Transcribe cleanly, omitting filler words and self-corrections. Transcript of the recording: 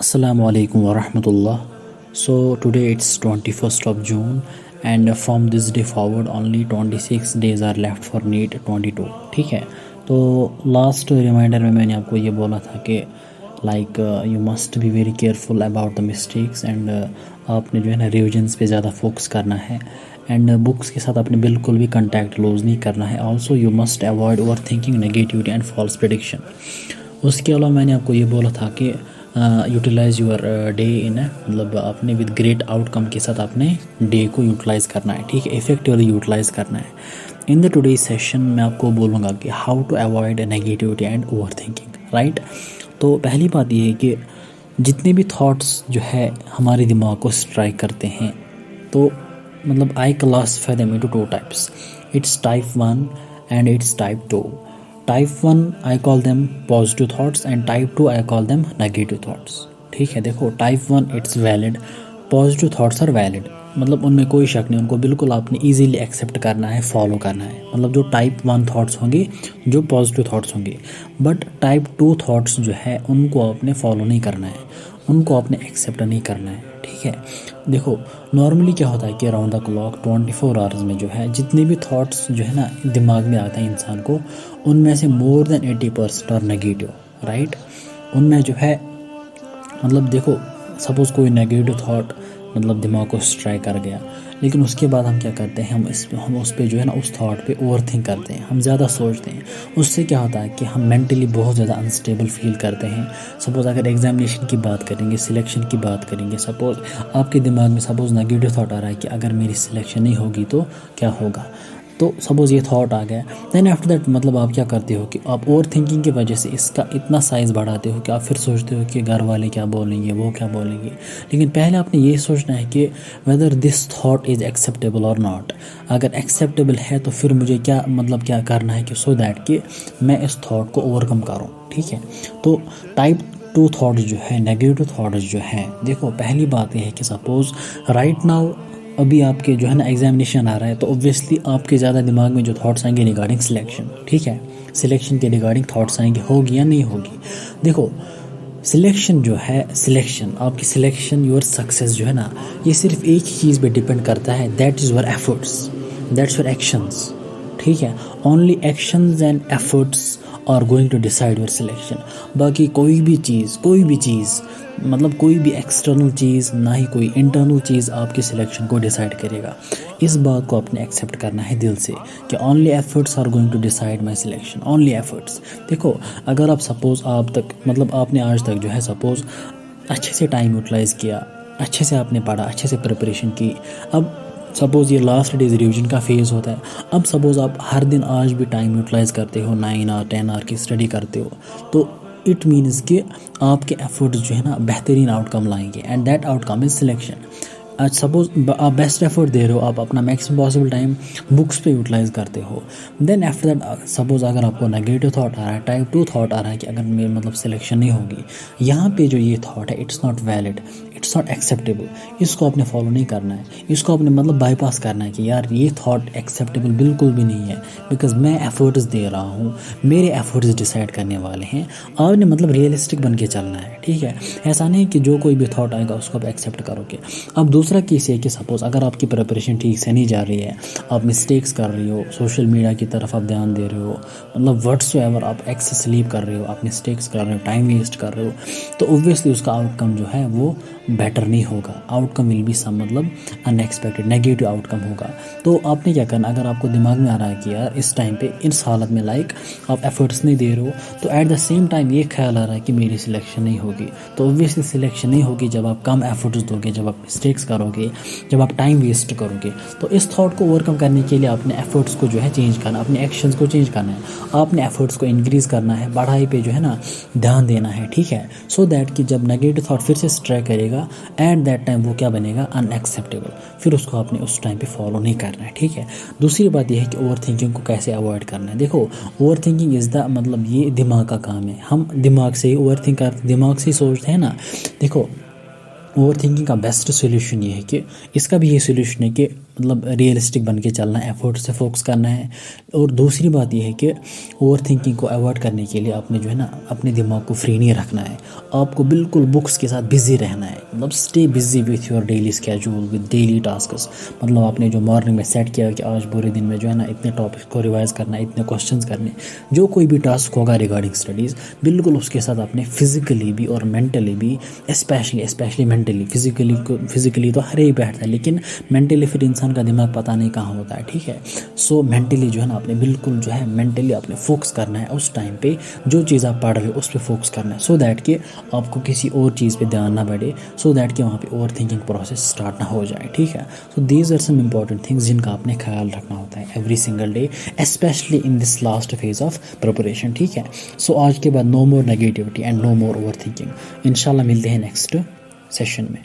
Assalamu alaikum wa rahmatullah. So today it's 21st of June and from this day forward only 26 days are left for NEET 22. ठीक है, तो last reminder में मैंने आपको ये बोला था कि like you must be very careful about the mistakes and आपने जो है ना रिविजन्स पे ज़्यादा फोकस करना है एंड बुक्स के साथ आपने बिल्कुल भी कंटैक्ट लूज़ नहीं करना है. Also you must avoid over thinking negativity and false prediction. उसके अलावा मैंने आपको ये बोला था कि यूटिलाइज़ यूर डे इन मतलब आपने विद ग्रेट आउटकम के साथ आपने डे को यूटिलाइज़ करना है. ठीक है, इफेक्टिवली यूटिलाइज़ करना है. इन द टुडे सेशन मैं आपको बोलूँगा कि how to avoid negativity and over thinking. Right, तो पहली बात ये है कि जितने भी थॉट्स जो है हमारे दिमाग को स्ट्राइक करते हैं तो मतलब I classify them into 2 types. It's type 1 and it's type 2. Type 1 I call them positive thoughts and type 2 I call them negative thoughts. ठीक है, देखो type 1 it's valid, positive thoughts are valid, मतलब उनमें कोई शक नहीं, उनको बिल्कुल आपने इजीली एक्सेप्ट करना है, फॉलो करना है. मतलब जो टाइप 1 थॉट्स होंगे, जो पॉजिटिव थॉट्स होंगे. बट टाइप 2 थॉट्स जो है उनको आपने फॉलो नहीं करना है, उनको आपने एक्सेप्ट नहीं करना है. ठीक है, देखो नॉर्मली क्या होता है कि अराउंड द क्लॉक 24 आवर्स में जो है जितने भी थॉट्स जो है ना दिमाग में आते हैं इंसान को, उनमें से more than 80% are negative. Right, उनमें जो है मतलब देखो सपोज़ कोई नेगेटिव थॉट मतलब दिमाग को स्ट्राइक कर गया, लेकिन उसके बाद हम क्या करते हैं, हम उस पे जो है ना उस थॉट पे ओवर थिंक करते हैं, हम ज़्यादा सोचते हैं. उससे क्या होता है कि हम मेंटली बहुत ज़्यादा अनस्टेबल फील करते हैं. सपोज़ अगर एग्जामिनेशन की बात करेंगे, सिलेक्शन की बात करेंगे, सपोज़ आपके दिमाग में सपोज़ नेगेटिव थॉट आ रहा है कि अगर मेरी सिलेक्शन नहीं होगी तो क्या होगा, तो सपोज़ ये थॉट आ गया. देन आफ्टर दैट मतलब आप क्या करते हो कि आप ओवर थिंकिंग की वजह से इसका इतना साइज़ बढ़ाते हो कि आप फिर सोचते हो कि घर वाले क्या बोलेंगे, वो क्या बोलेंगे. लेकिन पहले आपने ये सोचना है कि whether this thought is acceptable और नॉट. अगर एक्सेप्टेबल है तो फिर मुझे क्या मतलब क्या करना है कि सो दैट कि मैं इस थॉट को ओवरकम करूँ. ठीक है, तो टाइप 2 थॉट्स जो है, नेगेटिव थॉट्स जो हैं, देखो पहली बात यह है कि सपोज़ राइट नाउ अभी आपके जो है ना एग्जामिनेशन आ रहा है, तो ऑब्वियसली आपके ज़्यादा दिमाग में जो थॉट्स आएंगे रिगार्डिंग सिलेक्शन. ठीक है, सिलेक्शन के रिगार्डिंग थॉट्स आएंगे, होगी या नहीं होगी. देखो सिलेक्शन जो है, सिलेक्शन आपकी सिलेक्शन योर सक्सेस जो है ना, ये सिर्फ एक ही चीज़ पे डिपेंड करता है, that is your efforts, that's your actions. ठीक है, only actions and efforts are going to decide your selection. बाकी कोई भी चीज़ मतलब कोई भी एक्सटर्नल चीज़, ना ही कोई इंटरनल चीज़ आपकी सिलेक्शन को डिसाइड करेगा. इस बात को आपने एक्सेप्ट करना है दिल से कि only efforts are going to decide my selection, only efforts. देखो अगर आप सपोज़ आप तक मतलब आपने आज तक जो है सपोज़ अच्छे से टाइम यूटिलाइज़ किया, अच्छे से आपने पढ़ा, अच्छे से प्रिपरेशन की, अब सपोज़ ये लास्ट डेज रिवीजन का फेज़ होता है, अब सपोज़ आप हर दिन आज भी टाइम यूटिलाइज़ करते हो, 9 आवर 10 आवर की स्टडी करते हो, तो इट मीन्स कि आपके एफर्ट्स जो है ना बेहतरीन आउटकम लाएंगे and that outcome is selection. आज सपोज़ आप बेस्ट एफर्ट दे रहे हो, आप अपना मैक्सिमम पॉसिबल टाइम बुक्स पे यूटिलाइज़ करते हो. देन आफ्टर दैट सपोज़ अगर आपको नेगेटिव थॉट आ रहा है, टाइप 2 थॉट आ रहा है कि अगर मेरी मतलब सिलेक्शन नहीं होगी, यहाँ पे जो ये थॉट है it's not valid, it's not acceptable, इसको आपने फॉलो नहीं करना है, इसको आपने मतलब बाईपास करना है कि यार ये थॉट एक्सेप्टेबल बिल्कुल भी नहीं है, बिकॉज मैं एफर्ट्स दे रहा हूँ, मेरे एफर्ट्स डिसाइड करने वाले हैं. आपने मतलब रियलिस्टिक बन के चलना है. ठीक है, ऐसा नहीं कि जो कोई भी थॉट आएगा उसको आप एक्सेप्ट करोगे. अब दूसरा केस है कि सपोज़ अगर आपकी प्रिपरेशन ठीक से नहीं जा रही है, आप मिस्टेक्स कर रही हो, सोशल मीडिया की तरफ आप ध्यान दे रहे हो, मतलब व्हाट्सएवर आप एक्सेस स्लीप कर रहे हो, आप मिस्टेक्स कर रहे हो, टाइम वेस्ट कर रहे हो, तो ऑब्वियसली उसका आउटकम जो है वो बेटर नहीं होगा. आउटकम विल बी सम मतलब अनएक्सपेक्टेड नेगेटिव आउटकम होगा. तो आपने क्या करना, अगर आपको दिमाग में आ रहा है कि यार इस टाइम पे इस हालत में लाइक आप एफर्ट्स नहीं दे रहे हो, तो एट द सेम टाइम ये ख्याल आ रहा है कि मेरी सिलेक्शन नहीं होगी, तो ऑब्वियसली सिलेक्शन नहीं होगी जब आप कम एफर्ट्स दोगे, जब आप मिस्टेक्स करोगे, जब आप टाइम वेस्ट करोगे. तो इस थॉट को ओवरकम करने के लिए आपने एफर्ट्स को जो है चेंज करना, अपने एक्शंस को चेंज करना है, आपने एफर्ट्स को इंक्रीज़ करना है, पढ़ाई पे जो है ना ध्यान देना है. ठीक है, सो दैट कि जब नेगेटिव थॉट फिर से स्ट्राइक करेगा एट दैट टाइम वो क्या बनेगा, अनएक्सेप्टेबल, फिर उसको आपने उस टाइम पे फॉलो नहीं करना है. ठीक है, दूसरी बात यह है कि ओवर थिंकिंग को कैसे अवॉइड करना है. देखो ओवर थिंकिंग इज़ द मतलब ये दिमाग का काम है, हम दिमाग से ही ओवर थिंक करते, दिमाग से ही सोचते हैं ना. देखो ओवर थिंकिंग का बेस्ट सोल्यूशन ये है कि इसका भी ये सोल्यूशन है कि मतलब रियलिस्टिक बन के चलना है, एफर्ट से फोकस करना है। और दूसरी बात यह है कि ओवर थिंकिंग को अवॉइड करने के लिए आपने जो है ना अपने दिमाग को फ्री नहीं रखना है, आपको बिल्कुल बुक्स के साथ बिजी रहना है। मतलब stay busy with your daily schedule with daily tasks. मतलब आपने जो मॉर्निंग में सेट किया कि आज पूरे दिन में जो है ना इतने टॉपिक को रिवाइज करना है, इतने क्वेश्चंस करने, जो कोई भी टास्क होगा रिगार्डिंग स्टडीज़, बिल्कुल उसके साथ आपने फिजिकली भी और मेंटली भी, स्पेशली मेंटली, फिजिकली तो हर एक बैठता है, लेकिन मेंटली फिर इंसान का दिमाग पता नहीं कहाँ होता है, ठीक है। सो मेंटली जो है ना आपने बिल्कुल जो है मेंटली आपने फोकस करना है उस टाइम पे, जो चीज़ आप पढ़ रहे हो उस पर फोकस करना है, सो दैट कि आपको किसी और चीज़ पे ध्यान ना बढ़े, सो दैट कि वहाँ पे ओवर थिंकिंग प्रोसेस स्टार्ट ना हो जाए, ठीक है। So these are some important things जिनका आपने ख्याल रखना होता है every single day, specially in this last phase of preparation, ठीक है। सो आज के बाद no more negativity and no more over thinking. इंशाल्लाह मिलते हैं नेक्स्ट सेशन में।